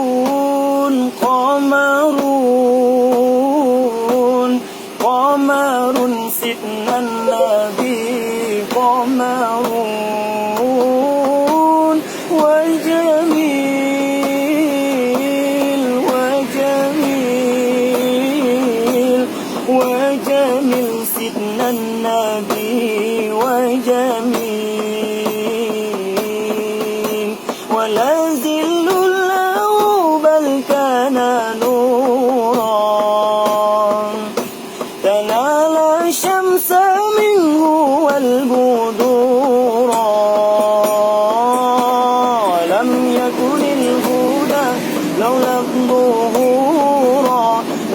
قمرون قمرون قمر سيدنا النبي قمرون وجميل وجميل وجميل سيدنا النبي وجميل ولا ذل له بل كان نورا تنال الشمس منه والبدورا ولم يكن الهدى لولا الظهورا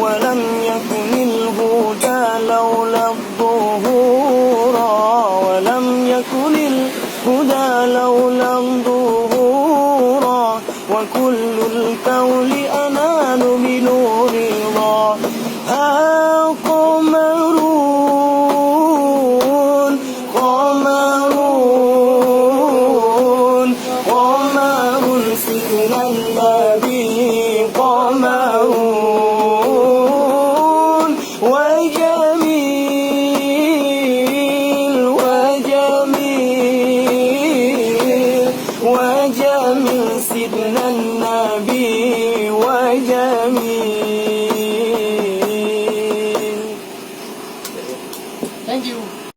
ولم يكن الهدى لولا الظهورا ولم يكن الهدى لولا الظهورا وكل الكون أنال بنور الله ها قمرون قمرون قمر سيدنا النبي قمرون وجميل وجميل وجميل سيدنا